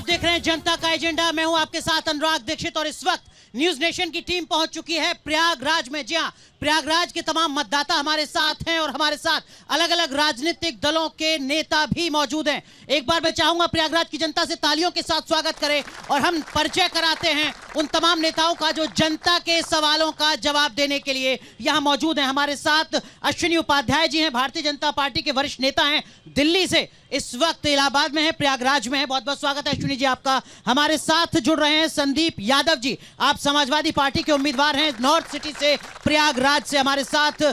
आप देख रहे हैं जनता का एजेंडा। मैं हूं आपके साथ अनुराग दीक्षित और इस वक्त न्यूज नेशन की टीम पहुंच चुकी है प्रयागराज में। जी हां, प्रयागराज के तमाम मतदाता हमारे साथ हैं और हमारे साथ अलग अलग राजनीतिक दलों के नेता भी मौजूद हैं। एक बार मैं चाहूंगा प्रयागराज की जनता से तालियों के साथ स्वागत करें और हम परिचय कराते हैं उन तमाम नेताओं का जो जनता के सवालों का जवाब देने के लिए यहां मौजूद हैं। हमारे साथ अश्विनी उपाध्याय जी हैं, भारतीय जनता पार्टी के वरिष्ठ नेता हैं, दिल्ली से इस वक्त इलाहाबाद में है, प्रयागराज में है। बहुत बहुत स्वागत है अश्विनी जी आपका। हमारे साथ जुड़ रहे हैं संदीप यादव जी, आप समाजवादी पार्टी के उम्मीदवार हैं नॉर्थ सिटी से, प्रयागराज से। हमारे साथ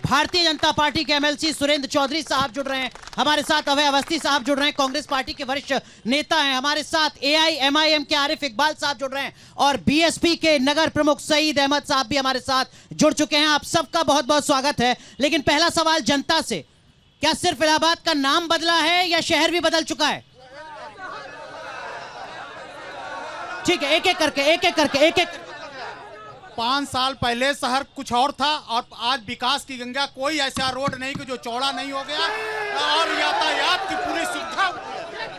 भारतीय जनता पार्टी के एमएलसी सुरेंद्र चौधरी साहब जुड़ रहे हैं। हमारे साथ अभय अवस्थी साहब जुड़ रहे हैं, कांग्रेस पार्टी के वरिष्ठ नेता हैं। हमारे साथ AIMIM के आरिफ इकबाल साहब जुड़ रहे हैं और BSP के नगर प्रमुख सईद अहमद साहब भी हमारे साथ जुड़ चुके हैं। आप सबका बहुत बहुत स्वागत है। लेकिन पहला सवाल जनता से, क्या सिर्फ इलाहाबाद का नाम बदला है या शहर भी बदल चुका है? ठीक है, एक एक करके 5 साल पहले शहर कुछ और था और आज विकास की गंगा, कोई ऐसा रोड नहीं कि जो चौड़ा नहीं हो गया और यातायात की पूरी सुविधा।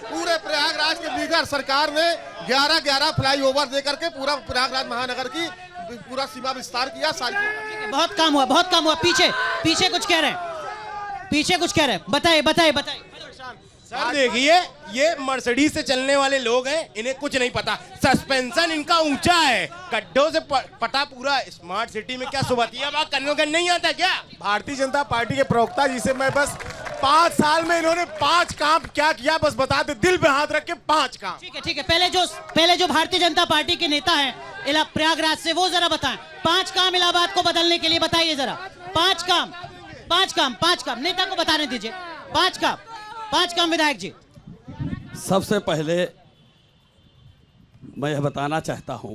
पूरे प्रयागराज के बिगड़ सरकार ने 11 फ्लाईओवर दे करके पूरा प्रयागराज महानगर की पूरा सीमा विस्तार किया। बहुत काम हुआ। पीछे कुछ कह रहे हैं, बताइए। सर देखिए, ये मर्सिडीज से चलने वाले लोग हैं, इन्हें कुछ नहीं पता। सस्पेंशन इनका ऊंचा है, गड्ढों से पटा पूरा। स्मार्ट सिटी में क्या सुबतिया बात करने का नहीं आता क्या? भारतीय जनता पार्टी के प्रवक्ता जी से मैं बस 5 साल में इन्होंने 5 काम क्या किया बस बता दे, दिल पे हाथ रख के 5 काम। ठीक है। पहले जो भारतीय जनता पार्टी के नेता हैं प्रयागराज से, वो जरा बताएं 5 काम इलाहाबाद को बदलने के लिए। बताइए जरा 5 काम नेता को बताने दीजिए। 5 काम विधायक जी। सबसे पहले मैं यह बताना चाहता हूं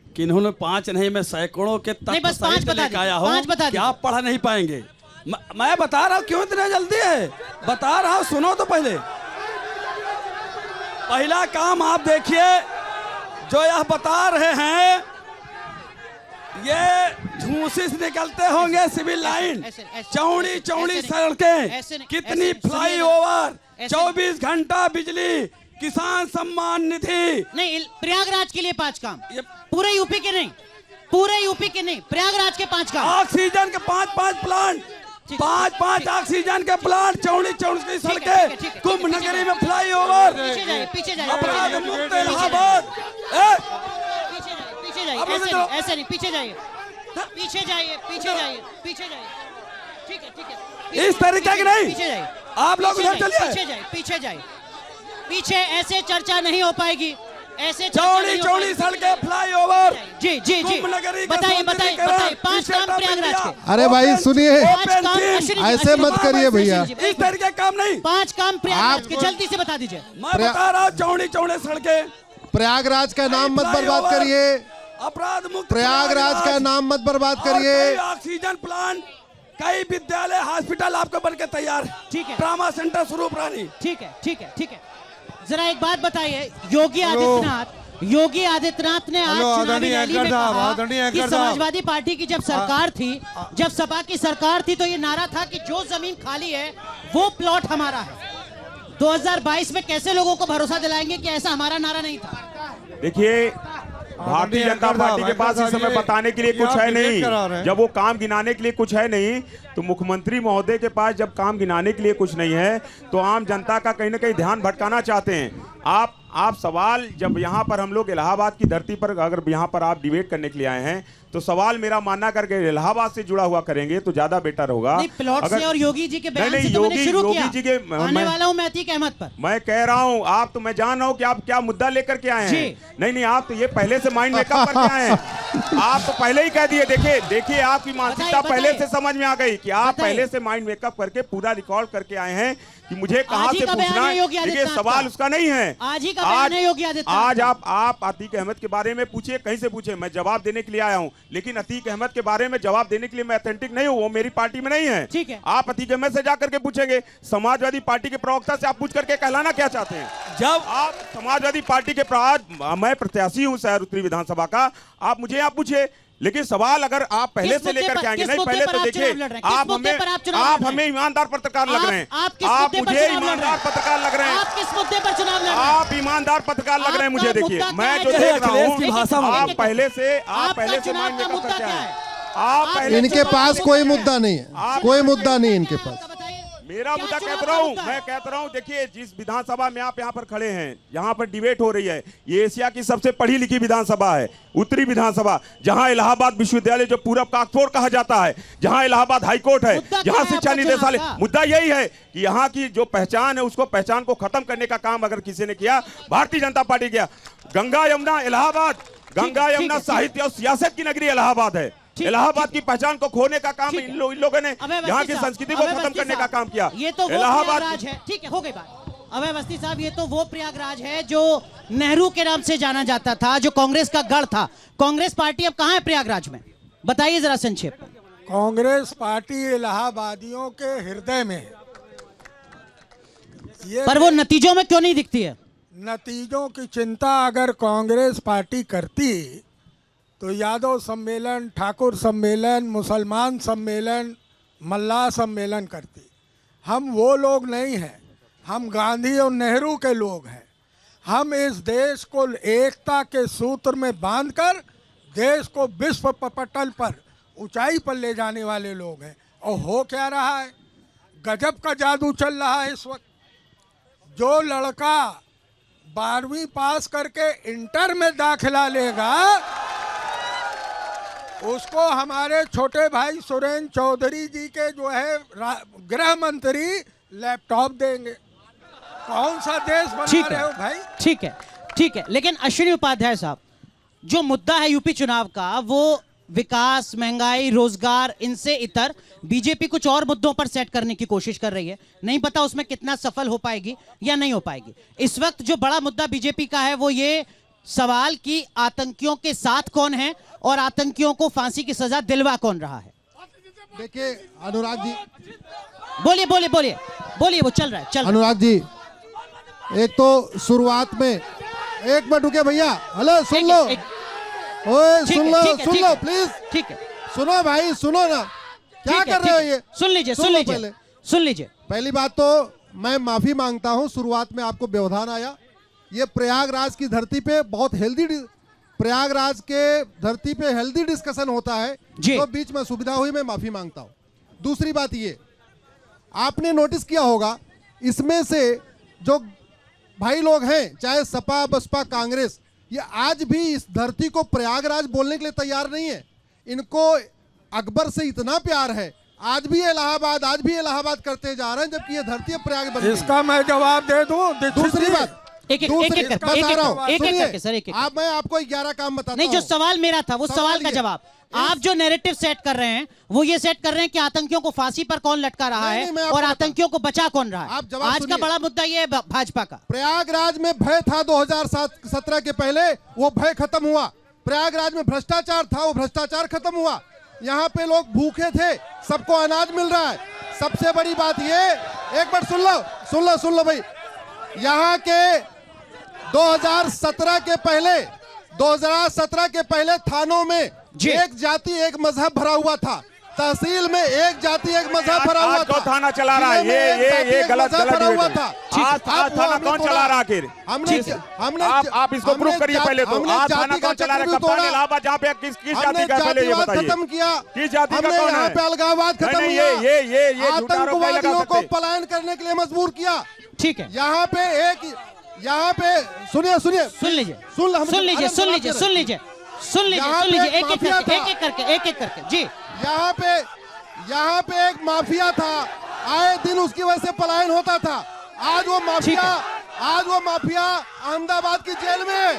कि इन्होंने 5 नहीं, मैं सैकड़ों के तत्व सहित लेकर आया हूं कि आप पढ़ नहीं पाएंगे। मैं बता रहा हूं, क्यों इतने जल्दी है? बता रहा हूं, सुनो तो पहले। पहला काम आप देखिए, जो यह बता रहे हैं, ये झूसी से निकलते होंगे सिविल लाइन, चौड़ी सड़कें, कितनी फ्लाईओवर, 24 घंटा बिजली, किसान सम्मान निधि। नहीं, प्रयागराज के लिए 5 काम, पूरे यूपी के नहीं, प्रयागराज के 5 काम। ऑक्सीजन के 5 प्लांट, 5 ऑक्सीजन के प्लांट, चौड़ी सड़कें, कुंभ नगरी में फ्लाईओवर, पीछे जाइए, अपराध मुक्त इलाहाबाद। ऐसे नहीं, पीछे जाइए। ठीक है। इस तरीके की नहीं, पीछे जाइए। आप लोग उधर चलिए। पीछे ऐसे चर्चा नहीं हो पाएगी। ऐसे चौड़ी सड़कें, फ्लाईओवर। जी। बताइए 5 काम प्रयागराज के। अरे भाई सुनिए, ऐसे मत करिए भैया, इस तरीके काम नहीं। 5 काम प्रयागराज के, जल्दी से बता दीजिए। मैं बता रहा हूँ, चौड़ी सड़कें, प्रयागराज का नाम मत बर्बाद करिए, अपराध मुक्त प्रयागराज का नाम मत बर्बाद करिए। ऑक्सीजन प्लांट, कई विद्यालय, हॉस्पिटल आपको बनके तैयार। ठीक है। ट्रामा सेंटर स्वरूप रानी। ठीक है। जरा एक बात बताइए, योगी आदित्यनाथ ने आज चुनावी रैली में कहा कि समाजवादी पार्टी की जब सपा की सरकार थी तो ये नारा था कि जो जमीन खाली है वो प्लॉट हमारा है। 2022 में कैसे लोगों को भरोसा दिलाएंगे कि ऐसा हमारा नारा नहीं था? देखिए, भारतीय जनता पार्टी के पास इस समय बताने के लिए कुछ है नहीं। जब वो काम गिनाने के लिए कुछ है नहीं, तो मुख्यमंत्री महोदय के पास जब काम गिनाने के लिए कुछ नहीं है, तो आम जनता का कहीं ना कहीं ध्यान भटकाना चाहते हैं। आप सवाल, जब यहाँ पर हम लोग इलाहाबाद की धरती पर अगर यहाँ पर आप डिबेट करने के लिए आए हैं, तो सवाल मेरा मानना करके इलाहाबाद से जुड़ा हुआ करेंगे तो ज्यादा बेटर होगा। प्लॉट से और योगी जी के बयान से तो मैंने शुरू किया। योगी जी के आने वाला हूं मैं अतीक अहमद पर। मैं कह रहा हूं, आप तो, मैं जान रहा हूं कि आप क्या मुद्दा लेकर के आए हैं। नहीं, आप तो ये पहले से माइंड मेकअप करके आए हैं। आप तो पहले ही कह दिए। देखिए आपकी मानसिकता पहले से समझ में आ गई कि आप पहले से माइंड मेकअप करके पूरा रिकॉर्ड करके आए हैं कि मुझे कहां से पूछना है। देखिए, सवाल उसका नहीं है। आज आप अतीक अहमद के बारे में पूछिए, कहीं से पूछे, मैं जवाब देने के लिए आया हूं। लेकिन अतीक अहमद के बारे में जवाब देने के लिए मैं ऑथेंटिक नहीं हूं, वो मेरी पार्टी में नहीं है। ठीक है। आप अतीक अहमद से जाकर के पूछेंगे, समाजवादी पार्टी के प्रवक्ता से आप पूछ करके कहलाना क्या चाहते हैं? जब आप समाजवादी पार्टी के मैं प्रत्याशी हूं शहर उत्तरी विधानसभा का, आप मुझे यहाँ पूछे लेकिन सवाल अगर आप पहले से लेकर के आएंगे, नहीं पहले तो देखिए आप हमें ईमानदार पत्रकार लग रहे हैं, आप मुझे ईमानदार पत्रकार लग रहे हैं, आप किस मुद्दे पर चुनाव लड़ रहे हैं? आप ईमानदार पत्रकार लग रहे हैं मुझे। देखिए मैं जो देख रहा हूँ आप पहले से माइंड मेकअप करके आए, आप पहले इनके पास कोई मुद्दा नहीं है, कोई मुद्दा नहीं इनके पास। मेरा मुद्दा कहता रहा हूँ, मैं कहता रहा हूँ, देखिए जिस विधानसभा में आप यहाँ पर खड़े हैं, यहाँ पर डिबेट हो रही है, ये एशिया की सबसे पढ़ी लिखी विधानसभा है, उत्तरी विधानसभा, जहाँ इलाहाबाद विश्वविद्यालय जो पूरब का ऑक्सफोर्ड कहा जाता है, जहाँ इलाहाबाद हाईकोर्ट है, जहाँ शिक्षा निदेशालय, मुद्दा यही है कि यहाँ की जो पहचान है उसको पहचान को खत्म करने का काम अगर किसी ने किया, भारतीय जनता पार्टी किया। गंगा यमुना इलाहाबाद, गंगा यमुना साहित्य और सियासत की नगरी इलाहाबाद है। इलाहाबाद की पहचान को खोने का काम इन लोगों ने यहाँ की संस्कृति को खत्म करने का काम किया। ये तो इलाहाबाद है, ठीक है, हो गई बात। अभय अवस्थी साहब, ये तो वो प्रयागराज है जो नेहरू के नाम से जाना जाता था, जो कांग्रेस का गढ़ था। कांग्रेस पार्टी अब कहाँ है प्रयागराज में, बताइए जरा संक्षेप। कांग्रेस पार्टी इलाहाबादियों के हृदय में है। पर वो नतीजों में क्यों नहीं दिखती है? नतीजों की चिंता अगर कांग्रेस पार्टी करती तो यादव सम्मेलन, ठाकुर सम्मेलन, मुसलमान सम्मेलन, मल्लाह सम्मेलन करती। हम वो लोग नहीं हैं, हम गांधी और नेहरू के लोग हैं। हम इस देश को एकता के सूत्र में बांधकर देश को विश्व पटल पर ऊंचाई पर ले जाने वाले लोग हैं। और हो क्या रहा है, गजब का जादू चल रहा है इस वक्त। जो लड़का 12वीं पास करके इंटर में दाखिला लेगा उसको हमारे छोटे भाई सुरेंद्र चौधरी जी के जो है गृह मंत्री लैपटॉप देंगे। कौन सा देश बना रहे हो भाई? ठीक है, लेकिन अश्विनी उपाध्याय साहब, जो मुद्दा है यूपी चुनाव का, वो विकास, महंगाई, रोजगार, इनसे इतर बीजेपी कुछ और मुद्दों पर सेट करने की कोशिश कर रही है। नहीं पता उसमें कितना सफल हो पाएगी या नहीं हो पाएगी। इस वक्त जो बड़ा मुद्दा बीजेपी का है वो ये सवाल कि आतंकियों के साथ कौन है और आतंकियों को फांसी की सजा दिलवा कौन रहा है। देखिए अनुराग जी, बोलिए, वो चल रहा है। अनुराग जी, एक तो शुरुआत में, एक मिनट रुके भैया, हेलो सुन लो, ओए सुन लो प्लीज, ठीक है, सुनो भाई, सुनो ना, क्या कर रहे हो ये? सुन लीजिए। पहली बात तो मैं माफी मांगता हूँ, शुरुआत में आपको व्यवधान आया। ये प्रयागराज की धरती पे बहुत प्रयागराज के धरती पे हेल्दी डिस्कशन होता है, तो बीच में सुविधा हुई, मैं माफी मांगता हूँ। दूसरी बात ये, आपने नोटिस किया होगा इसमें से जो भाई लोग हैं, चाहे सपा, बसपा, कांग्रेस, ये आज भी इस धरती को प्रयागराज बोलने के लिए तैयार नहीं है। इनको अकबर से इतना प्यार है, आज भी इलाहाबाद करते जा रहे हैं, जबकि ये धरती प्रयाग बन गई। इसका मैं जवाब दे दूं। दूसरी बात, एक करके सर, आप, मैं आपको 11 काम बताता हूं। नहीं, जो सवाल मेरा था वो सवाल का जवाब। आप जो नैरेटिव सेट कर रहे हैं वो ये सेट कर रहे हैं कि आतंकियों को फांसी पर कौन लटका रहा है और आतंकियों को बचा कौन रहा है। आज का बड़ा मुद्दा ये है भाजपा का। प्रयागराज में भय था 2017 के पहले, वो भय खत्म हुआ। प्रयागराज में भ्रष्टाचार था, वो भ्रष्टाचार खत्म हुआ। यहाँ पे लोग भूखे थे, सबको अनाज मिल रहा है। सबसे बड़ी बात ये, एक बार सुन लो भाई, यहाँ के 2017 के पहले थानों में एक जाति एक मजहब भरा हुआ था, तहसील में एक जाति एक मजहब भरा हुआ था। थाना चला रहा है ये गलत भरा हुआ था। आज थाना कौन चला रहा आखिर? हमने आप इसको प्रूव करिए पहले तो। आज थाना कौन चला रहा है? कप्तान इलाहाबाद जहाँ पे किस जाति का, पहले ये बताइए। खत्म किया, किस जाति का कौन है? अलगाववाद खत्म किया, ये आतंकवादियों को पलायन करने के लिए मजबूर किया। ठीक है, यहाँ पे सुनिए, सुन लीजिए, एक एक करके जी। यहाँ पे एक माफिया था, आए दिन उसकी वजह से पलायन होता था। आज वो माफिया अहमदाबाद की जेल में है।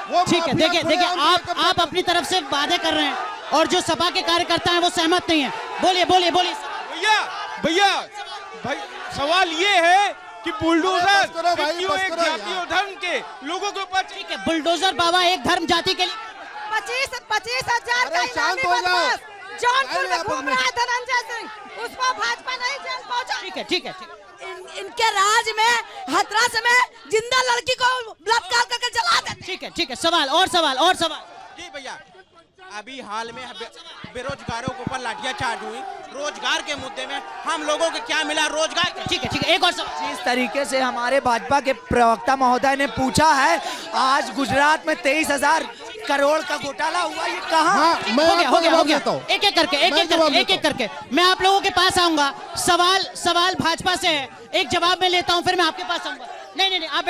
वो ठीक है, देखिए आप अपनी तरफ से वादे कर रहे हैं और जो सपा के कार्यकर्ता हैं वो सहमत नहीं है। बोलिए। भैया भाई, सवाल ये है कि बुलडोजर क्यों एक जाति और धर्म के लोगों के ऊपर? ठीक है, बुलडोजर बाबा एक धर्म जाति के लिए 25,000 का इनामी बदमाश जौनपुर में घूम रहा है धनंजय सिंह, उसको भाजपा नहीं जेल पहुंचा। ठीक है। इनके राज में हथरस में जिंदा लड़की को बलात्कार करके जला देते। ठीक है, सवाल। जी भैया, अभी हाल में बेरोजगारों के ऊपर लाठियां चार्ज हुई, रोजगार के मुद्दे में हम लोगों को क्या मिला? रोजगार। ठीक है एक और सवाल। इस तरीके से हमारे भाजपा के प्रवक्ता महोदय ने पूछा है, आज गुजरात में 23,000 करोड़ का घोटाला हुआ, ये कहाँ? हो गया। एक एक करके मैं आप लोगों के पास आऊंगा। सवाल भाजपा से है, एक जवाब मैं लेता हूं, फिर मैं आपके पास आऊंगा। नहीं आप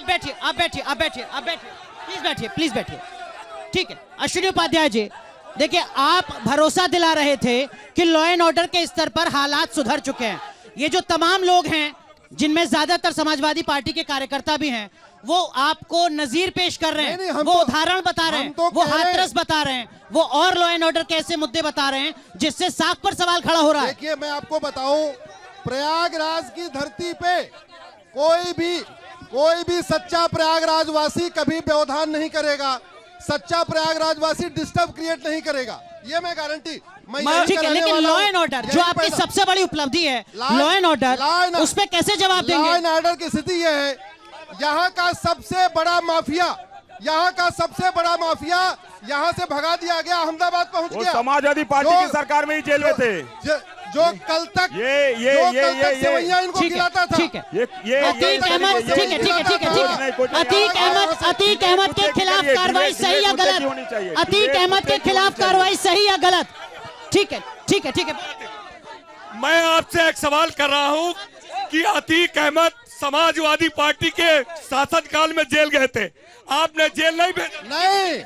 बैठिए, प्लीज बैठिए। ठीक है अश्विनी उपाध्याय जी, देखिए आप भरोसा दिला रहे थे कि लॉ एंड ऑर्डर के स्तर पर हालात सुधर चुके हैं। ये जो तमाम लोग हैं, जिनमें ज्यादातर समाजवादी पार्टी के कार्यकर्ता भी हैं, वो आपको नजीर पेश कर रहे हैं, वो उदाहरण बता रहे हैं, वो हाथरस बता रहे हैं, वो और लॉ एंड ऑर्डर के ऐसे मुद्दे बता रहे हैं जिससे साख पर सवाल खड़ा हो रहा है। देखिए मैं आपको बताऊं, प्रयागराज की धरती पे कोई भी सच्चा प्रयागराजवासी कभी व्यवधान नहीं करेगा, सच्चा प्रयागराजवासी डिस्टर्ब क्रिएट नहीं करेगा, ये मैं गारंटी। ठीक है, लेकिन लॉ एंड ऑर्डर जो आपकी सबसे बड़ी उपलब्धि है, लॉ एंड ऑर्डर, उस पे कैसे जवाब देंगे? लॉ एंड ऑर्डर की स्थिति ये है, यहाँ का सबसे बड़ा माफिया यहाँ से भगा दिया गया, अहमदाबाद पहुंच गया। समाजवादी पार्टी की सरकार में ही जेल में थे, जो कल तक सेवैयां इनको खिलाता था। ठीक है अतीक अहमद के खिलाफ कार्रवाई सही या गलत? अतीक अहमद के खिलाफ कार्रवाई सही या गलत? ठीक है मैं आपसे एक सवाल कर रहा हूं कि अतीक अहमद समाजवादी पार्टी के शासनकाल में जेल गए थे, आपने जेल नहीं भेजा? नहीं,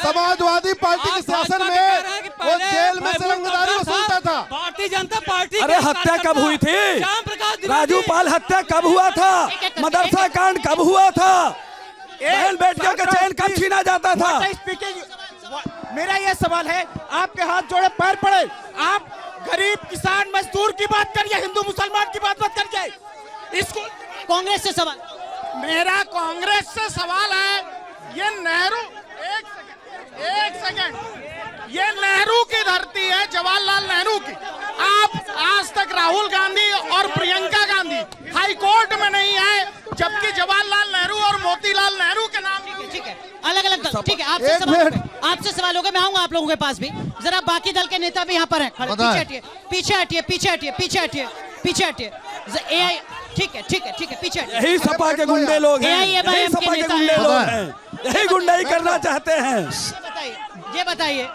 समाजवादी पार्टी के शासन में वो जेल में से रंगदारी वसूलता था। भारतीय जनता पार्टी। अरे हत्या कब हुई थी? राजू पाल हत्या कब हुआ था? मदरसा कांड कब हुआ था? बहन बेटियों का चैन कब छीना जाता था? मेरा ये सवाल है, आपके हाथ जोड़े पैर पड़े, आप गरीब किसान मजदूर की बात करिए, हिंदू मुसलमान की बात मत करिए। इसको कांग्रेस से सवाल, मेरा कांग्रेस से सवाल है, ये नेहरू, एक सेकंड, ये नेहरू की धरती है, जवाहरलाल नेहरू की। आप आज तक राहुल गांधी और प्रियंका गांधी हाई कोर्ट में नहीं आए, जबकि जवाहरलाल नेहरू और मोतीलाल नेहरू के नाम। ठीक है अलग ठीक है आपसे सवाल होगा, मैं आऊंगा आप लोगों के पास भी। जरा बाकी दल के नेता भी यहाँ पर हैं, पीछे हटिए। ठीक है पीछे हटिए। यही सपा के गुंडे लोग हैं, यही गुंडाई करना चाहते हैं। ये बताइए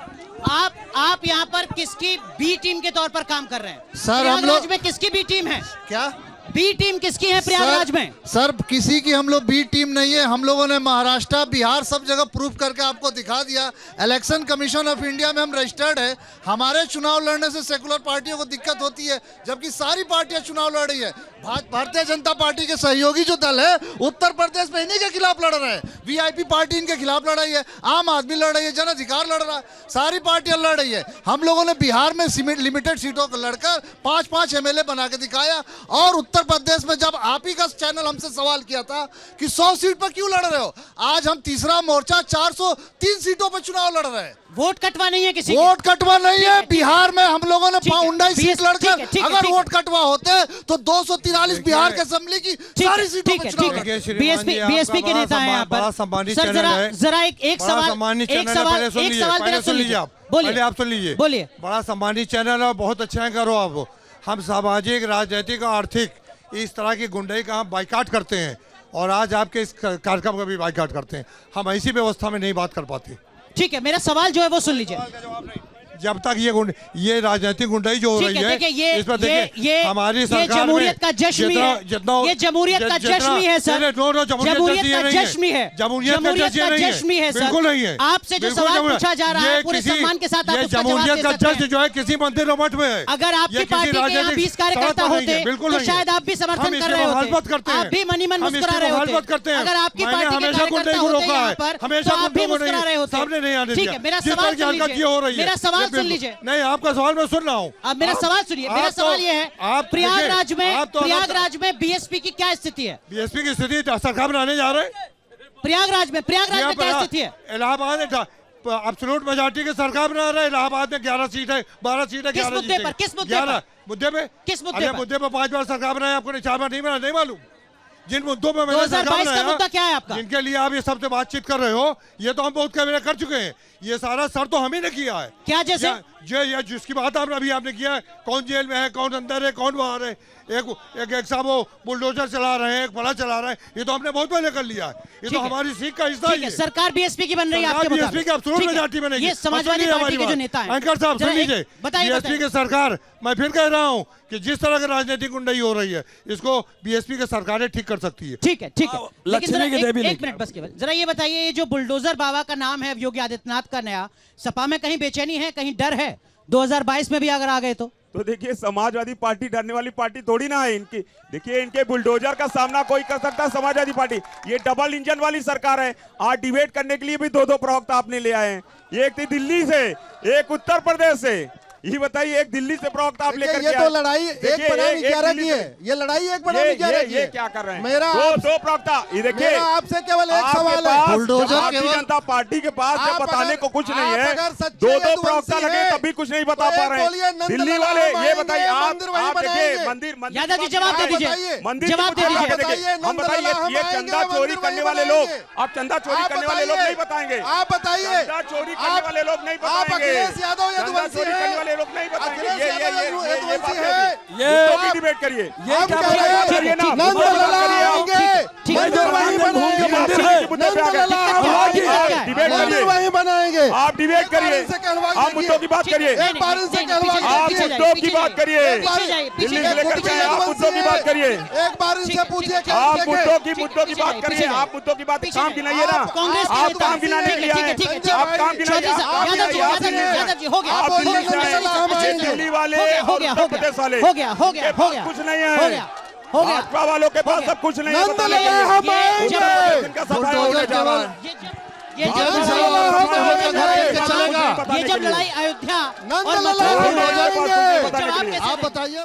आप यहाँ पर किसकी बी टीम के तौर पर काम कर रहे हैं? सर हम लोग में किसकी बी टीम है? क्या बी टीम किसकी है प्रयागराज में? सर किसी की हम लोग बी टीम नहीं है, हम लोगों ने महाराष्ट्र बिहार सब जगह प्रूफ करके आपको दिखा दिया। इलेक्शन कमीशन ऑफ इंडिया में हम रजिस्टर्ड है, हमारे चुनाव लड़ने से सेकुलर पार्टियों को दिक्कत होती है, जबकि सारी पार्टियां चुनाव लड़ रही है। भारतीय जनता पार्टी के सहयोगी जो दल है उत्तर प्रदेश में इन्हीं के खिलाफ लड़ रहे हैं, वीआईपी पार्टी इनके खिलाफ लड़ रही है, आम आदमी लड़ रही है, जन अधिकार लड़ रहा है, सारी पार्टियां लड़ रही है। हम लोगों ने बिहार में लिमिटेड सीटों को लड़कर 5-5 एमएलए बना के दिखाया, और उत्तर प्रदेश में जब आप ही का चैनल हमसे सवाल किया था कि 100 सीट पर क्यों लड़ रहे हो, आज हम तीसरा मोर्चा 403 सीटों पर चुनाव लड़ रहे हैं। वोट कटवा नहीं है किसी, वोट कटवा नहीं है। बिहार में हम लोगों ने 19 सीट लड़कर, अगर वोट कटवा होते तो 243 बिहार के असेंबली की सारी सीटों पर चुनाव लड़े। बीएसपी के नेता हैं यहाँ पर। सर जरा एक सवाल मेरा सुन लीजिए आप। बोलिए, आप सुन लीजिए। बोलिए। बड़ा सम्मानित चैनल है, बहुत अच्छा करो आप। हम सामाजिक, राजनीतिक और आर्थिक इस तरह की गुंडाई का हम बाइकाट करते हैं, और आज आपके इस कार्यक्रम का भी बाइकाट करते हैं। हम ऐसी व्यवस्था में नहीं बात कर पाते। ठीक है, मेरा सवाल जो है वो सुन लीजिए। जब तक ये राजनीतिक गुंडाई जो हो रही है, इस पर देखिए हमारी सरकार जमहूरियत का जश्न है, ये जमहूरियत का जश्न है सर, जमहूरियत का जश्न है, जमहूरियत का जश्न है सर, बिल्कुल नहीं है। आपसे जो सवाल पूछा जा रहा है पूरे सम्मान के साथ आप उसका जवाब दे सकते हैं। जश्न जो है किसी मंदिर मठ में है। अगर आपकी पार्टी के यहाँ 20 कार्यकर्ता होते तो शायद आप भी समर्थन कर रहे होते, आप भी मनी मन मुस्कुरा रहे होते। अगर आपकी पार्टी के कार्यकर्ता होते यहाँ पर तो आप भी मुस्कुरा रहे होते। ठीक है, मेरा सवाल सुन लीजिए, मेरा सवाल सुन लीजिए। नहीं, आपका सवाल मैं सुन रहा हूँ। अब मेरा सवाल सुनिए, मेरा सवाल ये है, प्रयागराज में बीएसपी की क्या स्थिति है? बीएसपी की स्थिति सरकार बनाने जा रहे हैं। प्रयागराज में क्या स्थिति है? इलाहाबाद एब्सोल्यूट मेजॉरिटी की सरकार बना रहे हैं। इलाहाबाद में 11 सीट है, 12 सीट है। किस मुद्दे पर? मुद्दे पे 5 बार सरकार बनाए, आपको 4 बार नहीं बना, नहीं मालूम? जिन मुद्दों पे मैंने 2022 का मुद्दा क्या है आपका? जिनके लिए आप ये सबसे बातचीत कर रहे हो, ये तो हम बहुत कैमरे कर चुके हैं। ये सारा सर तो हम ही ने किया है। क्या जैसे? ये जिसकी बात आपने किया है, कौन जेल में है, कौन अंदर है, कौन बाहर है, एक साहब वो बुलडोजर चला रहे हैं, एक बड़ा चला रहे हैं, ये तो हमने बहुत पहले कर लिया है। ये तो हमारी सीख का हिस्सा है। सरकार बीएसपी की बन रही है आपके मुताबिक? बीएसपी की अब सुनो मेजॉरिटी बनेगी। ये समाजवादी पार्टी के जो नेता हैं। एंकर साहब सुन लीजिए, बताइए बीएसपी की सरकार, मैं फिर कह रहा हूँ कि जिस तरह की राजनीतिक गुंडाई हो रही है, इसको बीएसपी की सरकारें ठीक कर सकती है। ठीक है, ठीक है। लेकिन जरा एक मिनट बस केवल जरा ये बताइए, ये जो बुलडोजर बाबा का नाम है योगी आदित्यनाथ का नया, सपा में कहीं बेचैनी है, कहीं डर है 2022 में भी अगर आ गए तो देखिए समाजवादी पार्टी डरने वाली पार्टी थोड़ी ना है इनकी। देखिए इनके बुलडोजर का सामना कोई कर सकता है समाजवादी पार्टी। ये डबल इंजन वाली सरकार है। आज डिबेट करने के लिए भी 2-2 प्रवक्ता आपने ले आए हैं। एक थी दिल्ली से, एक उत्तर प्रदेश से। ये बताइए, एक दिल्ली से प्रवक्ता आप लेकर ये तो लड़ाई एक बनानी 11 की है। ये लड़ाई एक बनानी 11 की है। ये क्या कर रहे हैं? मेरा दो प्रवक्ता। ये देखिए, मेरा आपसे केवल एक सवाल है। भारतीय जनता पार्टी के पास बताने को कुछ नहीं है। 2-2 प्रवक्ता लगे तभी कुछ नहीं बता पा रहे हैं। दिल्ली वाले ये बताइए, आप देखिए मंदिर यादव जी जवाब दे दीजिए, मंदिर जवाब दे दीजिए। हम बताइए, ये चंदा चोरी करने वाले लोग, आप चंदा चोरी करने वाले लोग नहीं बताएंगे। आप बताइए, चंदा चोरी करने वाले लोग नहीं बताएंगे। अखिलेश यादव चंदा चोरी करने वाले लोग नहीं बताएंगे। ये डिबेट करिए। ये क्या करिए ना, नंदलाला आएंगे, मंदिर वहीं बनाएंगे, मंदिर वहीं बनाएंगे। आप डिबेट करिए, आप मुद्दों की बात करिए, एक बार इनसे कहलवा आप मुद्दों की बात करिए, दिल्ली से लेकर के आप मुद्दों की बात करिए। एक बार इनसे पूछिए, आप मुद्दों की बात करिए। आप मुद्दों की बात, काम गिनाइए ना। कांग्रेस आप काम गिनाने के लिए आए, आप काम गिनाइए। यादव जी हो गया, आप दिल्ली से आए, दिल्ली वाले और उत्तर प्रदेश वाले, हो गया कुछ नहीं है। भाजपा वालों के पास सब कुछ नहीं है। ये जब लड़ाई अयोध्या आप बताइए।